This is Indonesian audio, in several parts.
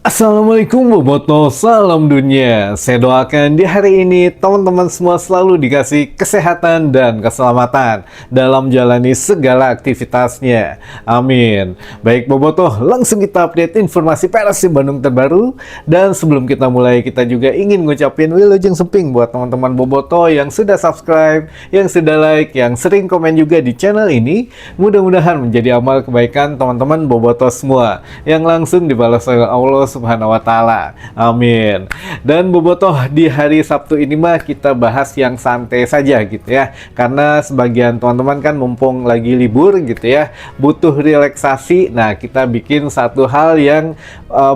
Assalamualaikum Boboto, salam dunia. Saya doakan di hari ini teman-teman semua selalu dikasih kesehatan dan keselamatan dalam jalani segala aktivitasnya. Amin. Baik Boboto, langsung kita update informasi Persib Bandung terbaru. Dan sebelum kita mulai, kita juga ingin ngucapin wilujeng seping buat teman-teman Boboto yang sudah subscribe, yang sudah like, yang sering komen juga di channel ini. Mudah-mudahan menjadi amal kebaikan teman-teman Boboto semua yang langsung dibalas oleh Allah Subhanahu wa taala. Amin. Dan Bobotoh, di hari Sabtu ini mah kita bahas yang santai saja gitu ya. Karena sebagian teman-teman kan mumpung lagi libur gitu ya, butuh relaksasi. Nah, kita bikin satu hal yang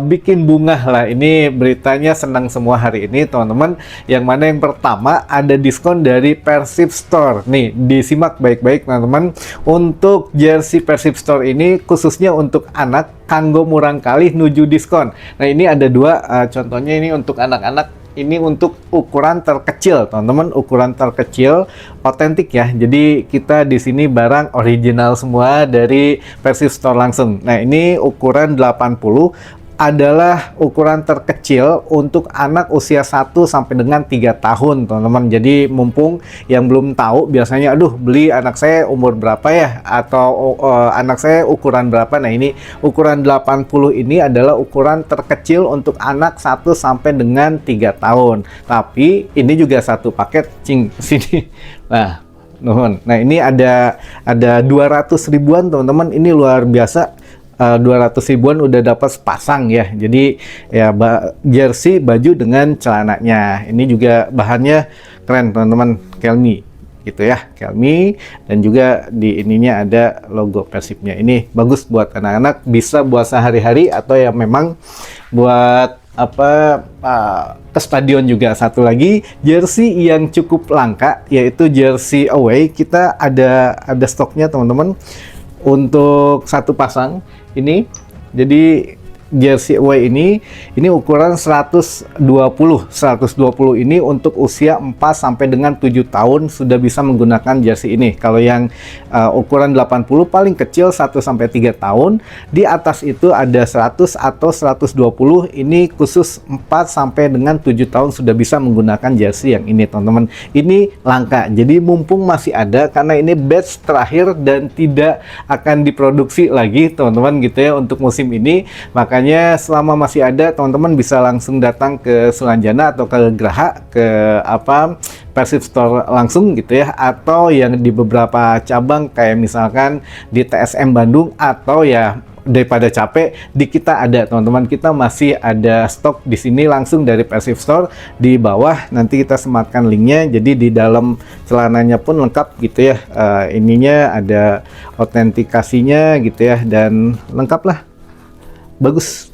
bikin bungah lah. Ini beritanya senang semua hari ini, teman-teman. Yang mana yang pertama ada diskon dari Persib Store. Nih, disimak baik-baik teman-teman. Untuk jersey Persib Store ini khususnya untuk anak kanggo murang kali nuju diskon. Nah, ini ada dua, contohnya ini untuk anak-anak. Ini untuk ukuran terkecil, teman-teman, ukuran terkecil, otentik ya. Jadi kita di sini barang original semua dari Persib Store langsung. Nah, ini ukuran 80 adalah ukuran terkecil untuk anak usia 1 sampai dengan 3 tahun, teman-teman. Jadi mumpung yang belum tahu, biasanya aduh beli anak saya umur berapa ya, atau anak saya ukuran berapa. Nah, ini ukuran 80 ini adalah ukuran terkecil untuk anak 1 sampai dengan 3 tahun. Tapi ini juga satu paket cing sini. Nah, nuhun. Nah, ini ada 200 ribuan, teman-teman. Ini luar biasa. 200 ribuan udah dapat sepasang ya. Jadi ya jersey, baju dengan celananya. Ini juga bahannya keren, teman-teman. Kelmi gitu ya, Kelmi, dan juga di ininya ada logo Persibnya. Ini bagus buat anak-anak, bisa buat sehari-hari atau ya memang buat ke stadion juga. Satu lagi jersey yang cukup langka yaitu jersey away. Kita ada stoknya, teman-teman, untuk satu pasang ini. Jadi jersey away ini ukuran 120 ini untuk usia 4 sampai dengan 7 tahun sudah bisa menggunakan jersey ini. Kalau yang ukuran 80 paling kecil 1 sampai 3 tahun. Di atas itu ada 100 atau 120, ini khusus 4 sampai dengan 7 tahun sudah bisa menggunakan jersey yang ini, teman-teman. Ini langka. Jadi mumpung masih ada, karena ini batch terakhir dan tidak akan diproduksi lagi, teman-teman, gitu ya, untuk musim ini. Makanya selama masih ada, teman-teman bisa langsung datang ke Sulanjana atau ke Graha, ke Persib Store langsung gitu ya, atau yang di beberapa cabang kayak misalkan di TSM Bandung, atau ya daripada capek di kita ada, teman-teman, kita masih ada stok di sini langsung dari Persib Store. Di bawah nanti kita sematkan linknya. Jadi di dalam celananya pun lengkap gitu ya, ininya ada autentikasinya gitu ya, dan lengkap lah. Bagus.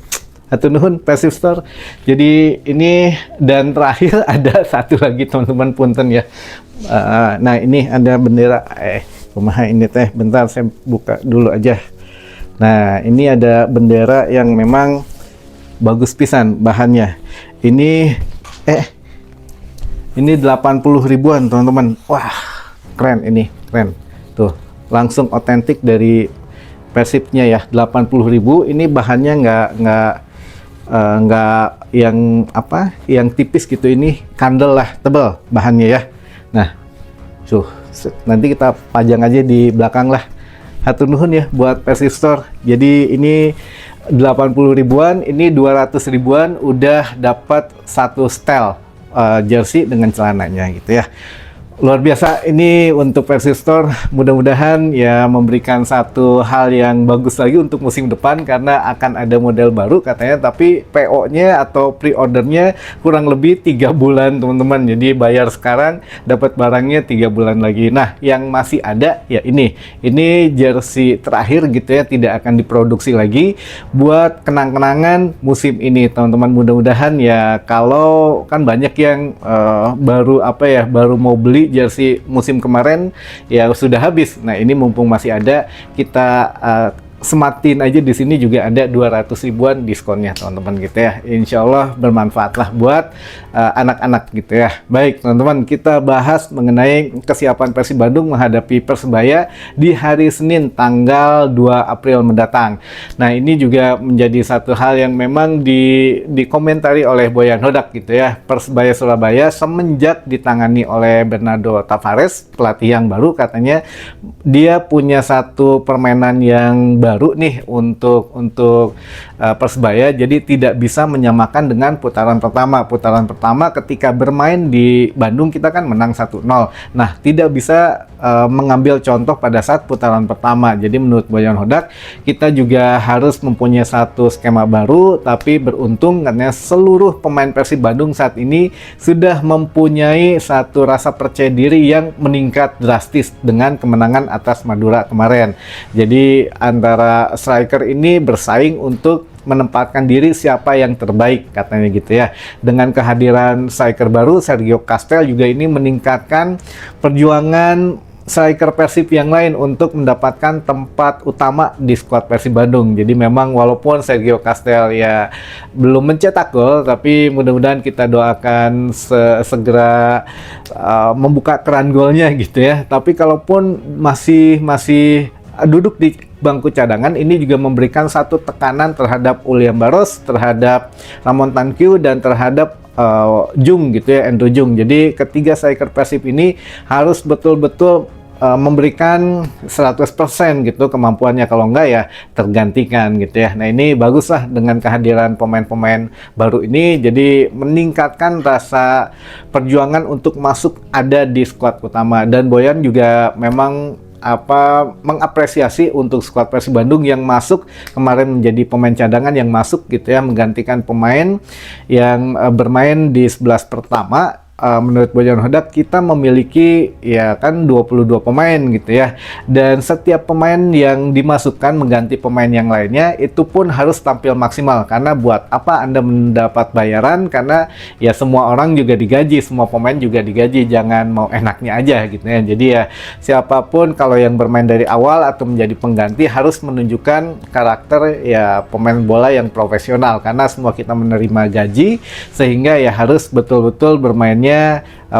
Hatur nuhun Persib Store. Jadi ini, dan terakhir ada satu lagi, teman-teman, punten ya. Nah, ini ada bendera. Kumaha ini teh? Bentar, saya buka dulu aja. Nah, ini ada bendera yang memang bagus pisan bahannya. Ini 80 ribuan, teman-teman. Wah, keren ini, keren. Tuh, langsung otentik dari Persibnya ya, 80.000. Ini bahannya nggak yang tipis gitu, ini kandel lah, tebal bahannya ya. Nah, nanti kita pajang aja di belakang lah. Hatur nuhun ya buat Persib Store. Jadi ini 80 ribuan, ini 200 ribuan udah dapat satu setel jersey dengan celananya gitu ya. Luar biasa ini untuk Persib Store. Mudah-mudahan ya memberikan satu hal yang bagus lagi untuk musim depan, karena akan ada model baru katanya, tapi PO-nya atau pre-ordernya kurang lebih 3 bulan, teman-teman. Jadi bayar sekarang, dapat barangnya 3 bulan lagi. Nah, yang masih ada ya ini jersey terakhir gitu ya, tidak akan diproduksi lagi, buat kenang-kenangan musim ini, teman-teman. Mudah-mudahan ya, kalau kan banyak yang baru mau beli jersey musim kemarin ya sudah habis. Nah, ini mumpung masih ada, kita sematin aja di sini juga ada 200 ribuan diskonnya teman-teman gitu ya. Insya Allah bermanfaat lah buat anak-anak gitu ya. Baik teman-teman, kita bahas mengenai kesiapan Persib Bandung menghadapi Persebaya di hari Senin tanggal 2 April mendatang. Nah ini juga menjadi satu hal yang memang dikomentari oleh Boyan Hodak gitu ya. Persebaya Surabaya semenjak ditangani oleh Bernardo Tavares, pelatih yang baru, katanya dia punya satu permainan yang baru nih untuk Persebaya, jadi tidak bisa menyamakan dengan putaran pertama. Putaran pertama ketika bermain di Bandung kita kan menang 1-0. Nah, tidak bisa mengambil contoh pada saat putaran pertama. Jadi menurut Boyan Hodak, kita juga harus mempunyai satu skema baru, tapi beruntung karena seluruh pemain Persib Bandung saat ini sudah mempunyai satu rasa percaya diri yang meningkat drastis dengan kemenangan atas Madura kemarin. Jadi antara striker ini bersaing untuk menempatkan diri siapa yang terbaik katanya gitu ya. Dengan kehadiran striker baru Sergio Castel juga ini meningkatkan perjuangan striker Persib yang lain untuk mendapatkan tempat utama di skuad Persib Bandung. Jadi memang walaupun Sergio Castel ya belum mencetak gol, tapi mudah-mudahan kita doakan segera membuka keran golnya gitu ya. Tapi kalaupun masih duduk di bangku cadangan, ini juga memberikan satu tekanan terhadap William Barros, terhadap Ramon Tankyu, dan terhadap Jung gitu ya, Endo Jung. Jadi ketiga striker Persib ini harus betul-betul memberikan 100% gitu kemampuannya, kalau enggak ya tergantikan gitu ya. Nah ini baguslah dengan kehadiran pemain-pemain baru ini, jadi meningkatkan rasa perjuangan untuk masuk ada di skuad utama. Dan Boyan juga memang mengapresiasi untuk skuad Persib Bandung yang masuk kemarin menjadi pemain cadangan yang masuk gitu ya, menggantikan pemain yang bermain di 11 pertama. Menurut Boyan Hodak kita memiliki ya kan 22 pemain gitu ya, dan setiap pemain yang dimasukkan mengganti pemain yang lainnya itu pun harus tampil maksimal, karena buat apa Anda mendapat bayaran, karena ya semua orang juga digaji, semua pemain juga digaji, jangan mau enaknya aja gitu ya. Jadi ya siapapun kalau yang bermain dari awal atau menjadi pengganti harus menunjukkan karakter ya pemain bola yang profesional, karena semua kita menerima gaji, sehingga ya harus betul-betul bermainnya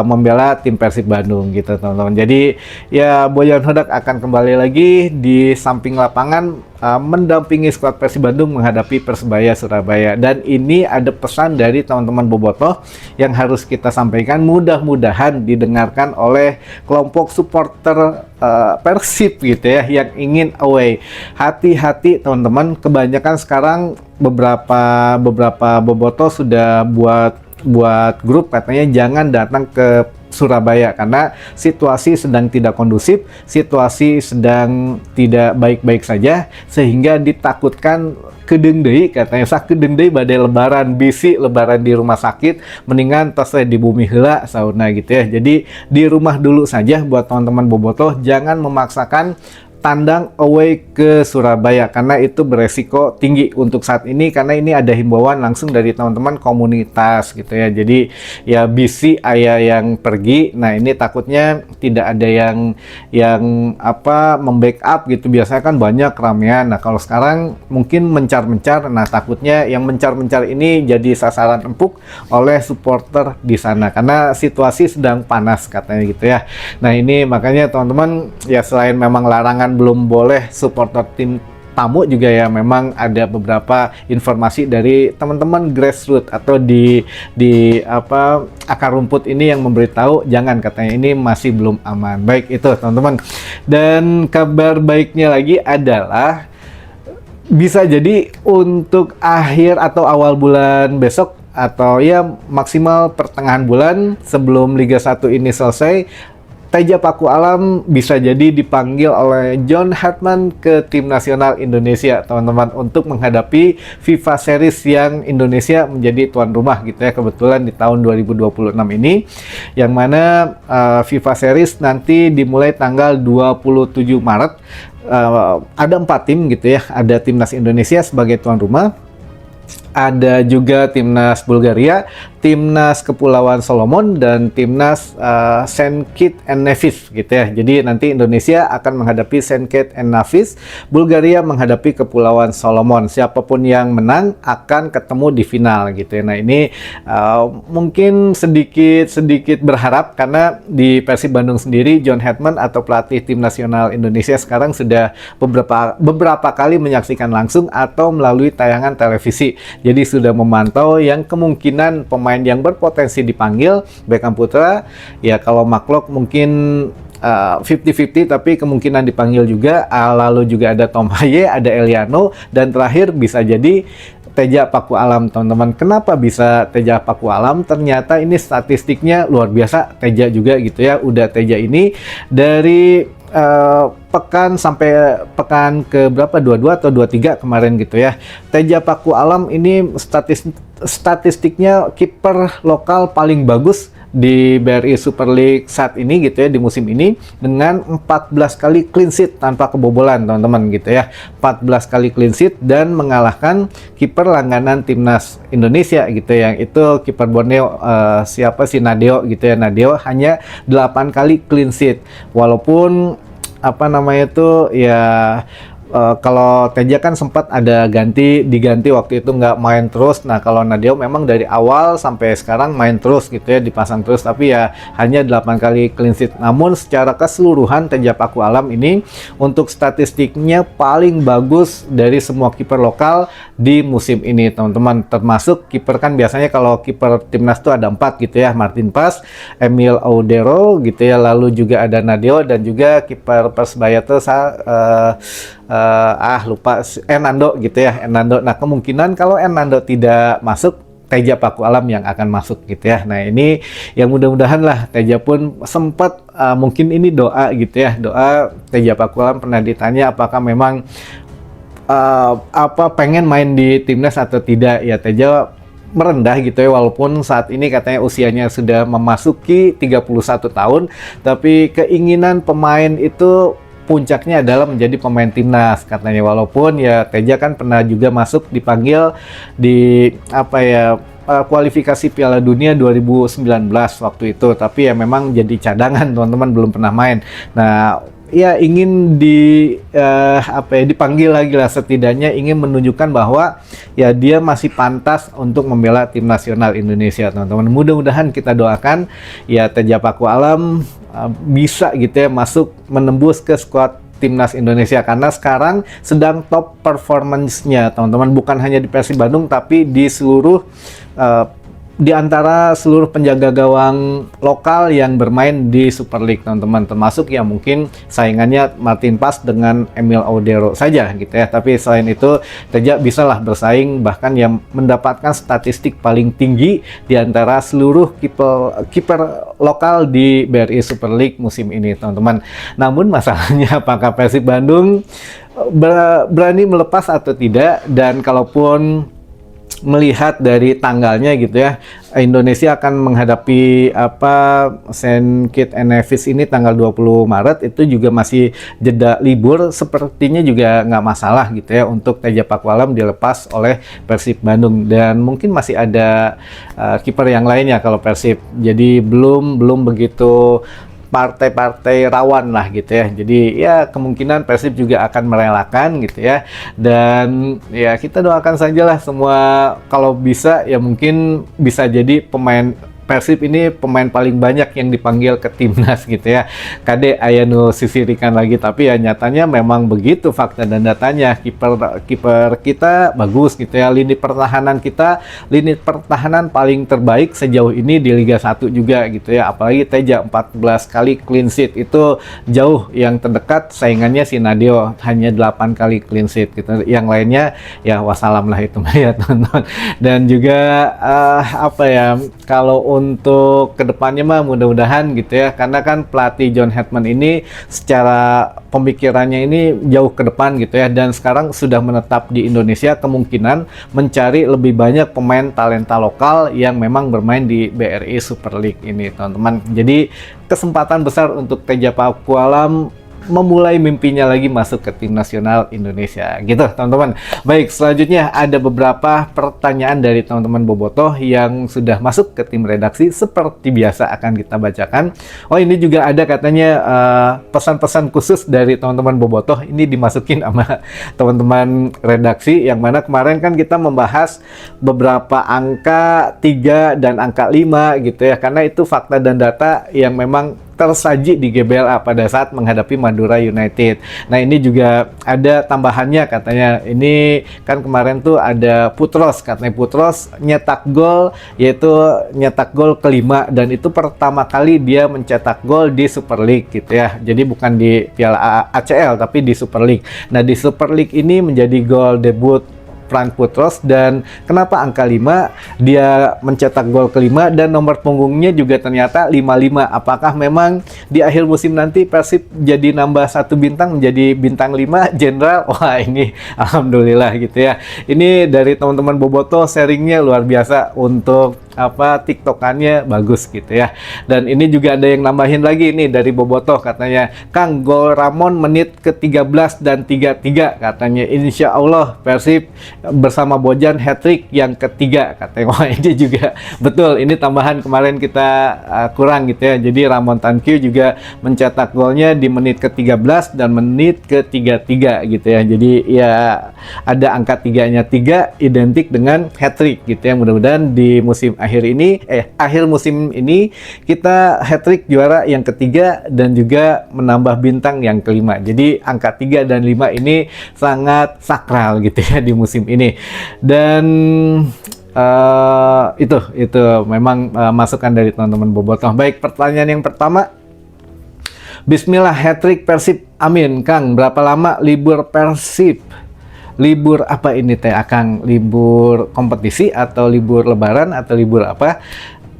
membela tim Persib Bandung gitu teman-teman. Jadi ya Boyan Hodak akan kembali lagi di samping lapangan mendampingi skuad Persib Bandung menghadapi Persebaya Surabaya. Dan ini ada pesan dari teman-teman Bobotoh yang harus kita sampaikan, mudah-mudahan didengarkan oleh kelompok supporter Persib gitu ya yang ingin away. Hati-hati teman-teman, kebanyakan sekarang beberapa Bobotoh sudah buat grup katanya jangan datang ke Surabaya karena situasi sedang tidak kondusif, situasi sedang tidak baik-baik saja, sehingga ditakutkan kedeng deui katanya, sak kedeng deui badai lebaran, bisi lebaran di rumah sakit, mendingan tos di bumi heula sauna gitu ya. Jadi di rumah dulu saja buat teman-teman Bobotoh, jangan memaksakan tandang away ke Surabaya karena itu beresiko tinggi untuk saat ini, karena ini ada himbauan langsung dari teman-teman komunitas gitu ya. Jadi ya bisi ayah yang pergi, nah ini takutnya tidak ada yang membackup gitu, biasanya kan banyak keramaian. Nah kalau sekarang mungkin mencar-mencar, nah takutnya yang mencar-mencar ini jadi sasaran empuk oleh supporter di sana karena situasi sedang panas katanya gitu ya. Nah ini makanya teman-teman ya, selain memang larangan belum boleh supporter tim tamu, juga ya memang ada beberapa informasi dari teman-teman grassroots atau di akar rumput ini yang memberitahu jangan, katanya ini masih belum aman. Baik itu teman-teman. Dan kabar baiknya lagi adalah bisa jadi untuk akhir atau awal bulan besok atau ya maksimal pertengahan bulan sebelum Liga 1 ini selesai, Teja Paku Alam bisa jadi dipanggil oleh John Hartman ke tim nasional Indonesia teman-teman untuk menghadapi FIFA Series yang Indonesia menjadi tuan rumah gitu ya, kebetulan di tahun 2026 ini, yang mana FIFA Series nanti dimulai tanggal 27 Maret. Ada 4 tim gitu ya, ada timnas Indonesia sebagai tuan rumah, ada juga timnas Bulgaria, timnas Kepulauan Solomon, dan timnas Saint Kitts and Nevis gitu ya. Jadi nanti Indonesia akan menghadapi Saint Kitts and Nevis, Bulgaria menghadapi Kepulauan Solomon. Siapapun yang menang akan ketemu di final gitu ya. Nah ini mungkin sedikit berharap karena di Persib Bandung sendiri John Hetman atau pelatih tim nasional Indonesia sekarang sudah beberapa kali menyaksikan langsung atau melalui tayangan televisi. Jadi sudah memantau yang kemungkinan pemain yang berpotensi dipanggil Beckham Putra, ya kalau Maklok mungkin 50-50 tapi kemungkinan dipanggil juga. Lalu juga ada Tom Haye, ada Eliano, dan terakhir bisa jadi Teja Paku Alam, teman-teman. Kenapa bisa Teja Paku Alam? Ternyata ini statistiknya luar biasa Teja juga gitu ya. Udah Teja ini dari pekan sampai pekan ke berapa, 22 atau 23 kemarin gitu ya. Teja Paku Alam ini statistiknya kiper lokal paling bagus di BRI Super League saat ini gitu ya, di musim ini, dengan 14 kali clean sheet tanpa kebobolan, teman-teman gitu ya. 14 kali clean sheet dan mengalahkan kiper langganan timnas Indonesia gitu ya, yang itu kiper Borneo, siapa sih, Nadeo gitu ya. Nadeo hanya 8 kali clean sheet. Walaupun apa namanya itu ya, kalau Teja kan sempat ada diganti waktu itu nggak main terus. Nah kalau Nadeo memang dari awal sampai sekarang main terus gitu ya, dipasang terus, tapi ya hanya 8 kali clean sheet. Namun secara keseluruhan Teja Paku Alam ini untuk statistiknya paling bagus dari semua kiper lokal di musim ini, teman-teman. Termasuk kiper, kan biasanya kalau kiper timnas tuh ada 4 gitu ya, Martin Pas, Emil Audero gitu ya, lalu juga ada Nadeo, dan juga kiper Persebaya tuh lupa, Hernando gitu ya, Hernando. Nah kemungkinan kalau Hernando tidak masuk, Teja Paku Alam yang akan masuk gitu ya. Nah ini yang mudah-mudahan lah Teja pun sempat, mungkin ini doa gitu ya, doa Teja Paku Alam pernah ditanya apakah memang pengen main di timnas atau tidak ya. Teja merendah gitu ya, walaupun saat ini katanya usianya sudah memasuki 31 tahun, tapi keinginan pemain itu puncaknya adalah menjadi pemain timnas katanya. Walaupun ya Teja kan pernah juga dipanggil di kualifikasi Piala Dunia 2019 waktu itu, tapi ya memang jadi cadangan, teman-teman, belum pernah main. Nah ya ingin dipanggil lagi lah, setidaknya ingin menunjukkan bahwa ya dia masih pantas untuk membela tim nasional Indonesia, teman-teman. Mudah-mudahan kita doakan ya Teja Paku Alam bisa gitu ya masuk, menembus ke skuad timnas Indonesia, karena sekarang sedang top performance-nya, teman-teman, bukan hanya di Persib Bandung tapi di seluruh di antara seluruh penjaga gawang lokal yang bermain di Super League, teman-teman, termasuk ya mungkin saingannya Martin Pas dengan Emil Audero saja gitu ya. Tapi selain itu Teja bisalah bersaing, bahkan yang mendapatkan statistik paling tinggi di antara seluruh kiper lokal di BRI Super League musim ini, teman-teman. Namun masalahnya apakah Persib Bandung berani melepas atau tidak, dan kalaupun melihat dari tanggalnya gitu ya, Indonesia akan menghadapi Saint Kitts and Nevis ini tanggal 20 Maret, itu juga masih jeda libur, sepertinya juga nggak masalah gitu ya untuk Teja Paku Alam dilepas oleh Persib Bandung. Dan mungkin masih ada kiper yang lainnya kalau Persib, jadi belum begitu partai-partai rawan lah gitu ya. Jadi ya kemungkinan Persib juga akan merelakan gitu ya. Dan ya kita doakan sajalah semua, kalau bisa ya mungkin bisa jadi pemain Persib ini pemain paling banyak yang dipanggil ke timnas gitu ya. Kade ayanu sisirikan lagi, tapi ya nyatanya memang begitu fakta dan datanya. Kiper kita bagus gitu ya. Lini pertahanan kita, lini pertahanan paling terbaik sejauh ini di Liga 1 juga gitu ya. Apalagi Teja 14 kali clean sheet, itu jauh yang terdekat saingannya si Nadeo hanya 8 kali clean sheet gitu. Yang lainnya ya wassalam lah itu ya teman-teman. Dan juga kalau untuk kedepannya mah mudah-mudahan gitu ya, karena kan pelatih John Hetman ini secara pemikirannya ini jauh ke depan gitu ya, dan sekarang sudah menetap di Indonesia, kemungkinan mencari lebih banyak pemain talenta lokal yang memang bermain di BRI Super League ini, teman-teman. Jadi kesempatan besar untuk Teja Paku Alam memulai mimpinya lagi masuk ke tim nasional Indonesia gitu teman-teman. Baik, selanjutnya ada beberapa pertanyaan dari teman-teman Bobotoh yang sudah masuk ke tim redaksi, seperti biasa akan kita bacakan. Oh, ini juga ada katanya pesan-pesan khusus dari teman-teman Bobotoh, ini dimasukin sama teman-teman redaksi, yang mana kemarin kan kita membahas beberapa angka 3 dan angka 5 gitu ya, karena itu fakta dan data yang memang tersaji di GBLA pada saat menghadapi Madura United. Nah, ini juga ada tambahannya katanya. Ini kan kemarin tuh ada Putros, katanya Putros nyetak gol, yaitu nyetak gol kelima, dan itu pertama kali dia mencetak gol di Super League gitu ya. Jadi bukan di Piala ACL tapi di Super League. Nah, di Super League ini menjadi gol debut Frank Putros, dan kenapa angka 5? Dia mencetak gol kelima dan nomor punggungnya juga ternyata 55. Apakah memang di akhir musim nanti Persib jadi nambah 1 bintang menjadi bintang 5 Jenderal? Wah, ini alhamdulillah gitu ya. Ini dari teman-teman Bobotoh, sharingnya luar biasa untuk TikTokannya bagus gitu ya. Dan ini juga ada yang nambahin lagi nih dari Bobotoh, katanya, Kang, gol Ramon menit ke-13 dan 33 katanya, insya Allah Persib bersama Bojan hat-trick yang ketiga katanya. Wah, ini juga betul, ini tambahan kemarin kita kurang gitu ya. Jadi Ramon Tankyu juga mencetak golnya di menit ke-13 dan menit ke-33 gitu ya. Jadi ya ada angka 3-nya 3 identik dengan hat-trick gitu ya. Mudah-mudahan di musim akhir musim ini kita hat-trick juara yang ketiga dan juga menambah bintang yang kelima. Jadi angka 3 dan 5 ini sangat sakral gitu ya di musim ini. Dan itu memang masukan dari teman-teman Bobotoh. Baik, pertanyaan yang pertama, Bismillah, hat-trick Persib, amin. Kang, berapa lama libur Persib? Libur apa ini teh Akang? Libur kompetisi atau libur lebaran atau libur apa?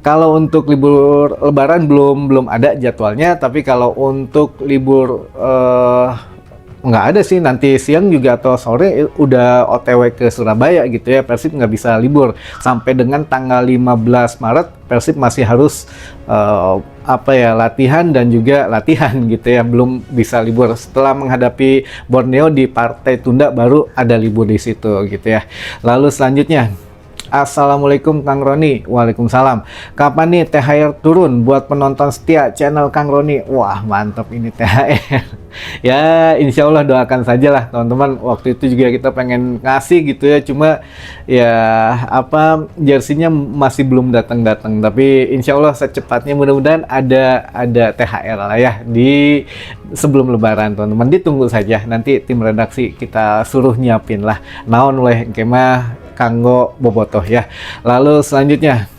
Kalau untuk libur lebaran belum ada jadwalnya, tapi kalau untuk libur nggak ada sih, nanti siang juga atau sore udah OTW ke Surabaya gitu ya. Persib nggak bisa libur sampai dengan tanggal 15 Maret. Persib masih harus latihan dan juga latihan gitu ya, belum bisa libur. Setelah menghadapi Borneo di partai tunda baru ada libur di situ gitu ya. Lalu selanjutnya, Assalamualaikum Kang Roni. Waalaikumsalam. Kapan nih THR turun buat penonton setia channel Kang Roni? Wah, mantap ini THR. Ya, insya Allah doakan saja lah teman-teman. Waktu itu juga kita pengen ngasih gitu ya, cuma ya jersinya masih belum datang-datang. Tapi insya Allah secepatnya, mudah-mudahan ada THR lah ya di sebelum Lebaran teman-teman. Ditunggu saja, nanti tim redaksi kita suruh nyiapin lah. Naon oleh kemah kanggo Bobotoh ya. Lalu selanjutnya,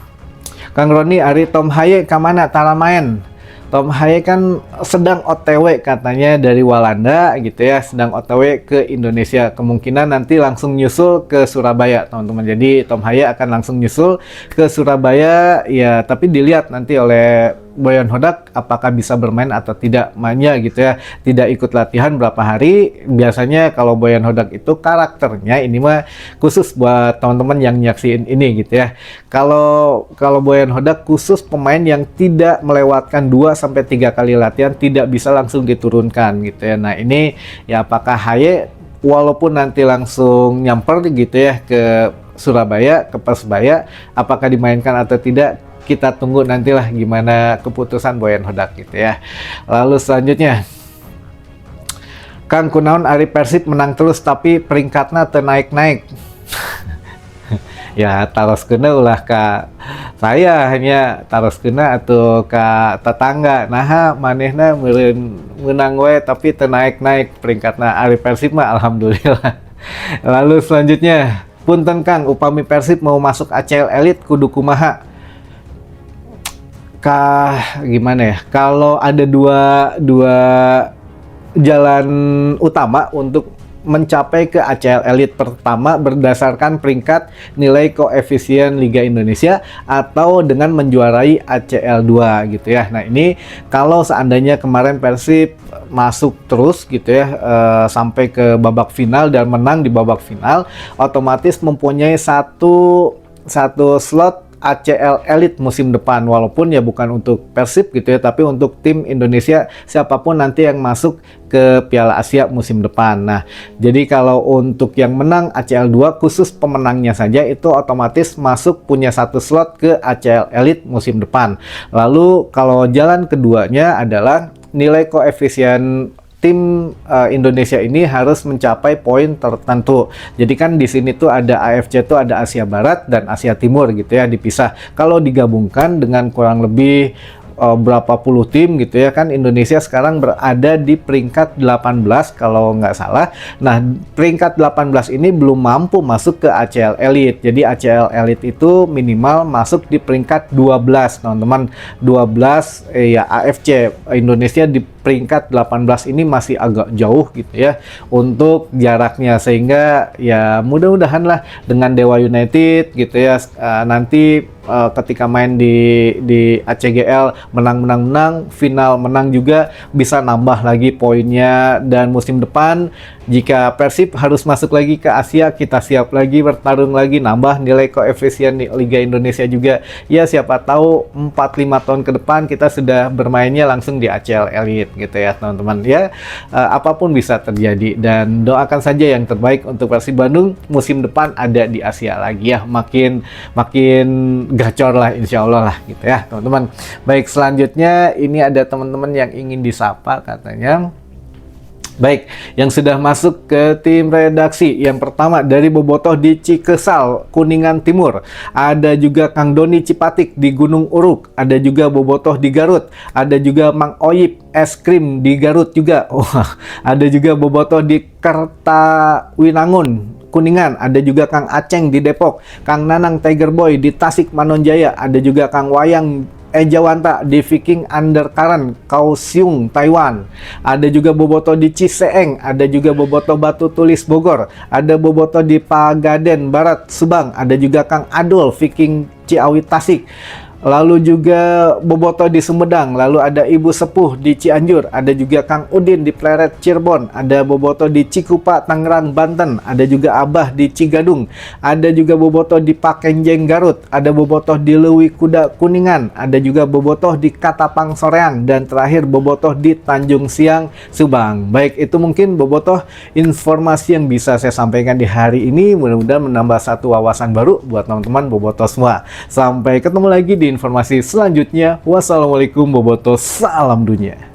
Kang Roni, Ari Tom Haye kamana tara main? Tom Haye kan sedang OTW katanya dari Walanda gitu ya, sedang OTW ke Indonesia. Kemungkinan nanti langsung nyusul ke Surabaya teman-teman. Jadi Tom Haye akan langsung nyusul ke Surabaya ya, tapi dilihat nanti oleh Boyan Hodak apakah bisa bermain atau tidak mainnya gitu ya. Tidak ikut latihan berapa hari. Biasanya kalau Boyan Hodak itu karakternya, ini mah khusus buat teman-teman yang nyaksiin ini gitu ya. Kalau Boyan Hodak khusus pemain yang tidak melewatkan 2-3 kali latihan, tidak bisa langsung diturunkan gitu ya. Nah, ini ya apakah Haye walaupun nanti langsung nyamper gitu ya ke Surabaya, ke Persebaya, apakah dimainkan atau tidak? Kita tunggu nantilah gimana keputusan Boyan Hodak gitu ya. Lalu selanjutnya, Kang, kunaon Ari Persib menang terus tapi peringkatnya teu naik-naik. Ya taros kena ulah ka saya, hanya taros kena atau ka tetangga. Nah, manehna meureun menang we tapi teu naik-naik peringkatna. Ari Persib mah alhamdulillah. Lalu selanjutnya, punten Kang, upami Persib mau masuk ACL Elite kudu kumaha? Gimana ya, kalau ada dua jalan utama untuk mencapai ke ACL Elite. Pertama, berdasarkan peringkat nilai koefisien Liga Indonesia atau dengan menjuarai ACL 2 gitu ya. Nah, ini kalau seandainya kemarin Persib masuk terus gitu ya sampai ke babak final dan menang di babak final, otomatis mempunyai satu slot ACL Elite musim depan, walaupun ya bukan untuk Persib gitu ya, tapi untuk tim Indonesia siapapun nanti yang masuk ke Piala Asia musim depan. Nah, jadi kalau untuk yang menang ACL 2 khusus pemenangnya saja itu otomatis masuk punya satu slot ke ACL Elite musim depan. Lalu kalau jalan keduanya adalah nilai koefisien tim Indonesia ini harus mencapai poin tertentu. Jadi kan di sini tuh ada AFC tuh ada Asia Barat dan Asia Timur gitu ya, dipisah. Kalau digabungkan dengan kurang lebih berapa puluh tim gitu ya, kan Indonesia sekarang berada di peringkat 18 kalau nggak salah. Nah, peringkat 18 ini belum mampu masuk ke ACL Elite. Jadi ACL Elite itu minimal masuk di peringkat 12, teman-teman. 12 ya AFC. Indonesia di peringkat 18 ini masih agak jauh gitu ya untuk jaraknya, sehingga ya mudah-mudahan lah dengan Dewa United gitu ya nanti ketika main di ACGL menang, final menang juga bisa nambah lagi poinnya. Dan musim depan jika Persib harus masuk lagi ke Asia, kita siap lagi bertarung lagi, nambah nilai koefisien Liga Indonesia juga. Ya siapa tahu 4-5 tahun ke depan kita sudah bermainnya langsung di ACL Elite gitu ya teman-teman ya. Apapun bisa terjadi, dan doakan saja yang terbaik untuk Persib Bandung musim depan ada di Asia lagi ya, makin gacor lah insya Allah lah gitu ya teman-teman. Baik, selanjutnya ini ada teman-teman yang ingin disapa katanya. Baik, yang sudah masuk ke tim redaksi. Yang pertama dari Bobotoh di Cikesal, Kuningan Timur. Ada juga Kang Doni Cipatik di Gunung Uruk. Ada juga Bobotoh di Garut. Ada juga Mang Oyip es krim di Garut juga. Ada juga Bobotoh di Kertawinangun, Kuningan. Ada juga Kang Aceng di Depok. Kang Nanang Tiger Boy di Tasik Manonjaya. Ada juga Kang Wayang Ejawanta di Viking Undercurrent, Kaohsiung, Taiwan. Ada juga Bobotoh di Ciseeng, ada juga Bobotoh Batu Tulis Bogor, ada Bobotoh di Pagaden Barat Subang, ada juga Kang Adol Viking Ciawi Tasik. Lalu juga Bobotoh di Sumedang, lalu ada Ibu Sepuh di Cianjur, ada juga Kang Udin di Pleret Cirebon, ada Bobotoh di Cikupa Tangerang Banten, ada juga Abah di Cigadung, ada juga Bobotoh di Pakenjeng Garut, ada Bobotoh di Lewi Kuda Kuningan, ada juga Bobotoh di Katapang Soreang, dan terakhir Bobotoh di Tanjung Siang Subang. Baik, itu mungkin Bobotoh informasi yang bisa saya sampaikan di hari ini. Mudah-mudahan menambah satu wawasan baru buat teman-teman Bobotoh semua. Sampai ketemu lagi di informasi selanjutnya. Wassalamualaikum Bobotoh, salam dunia.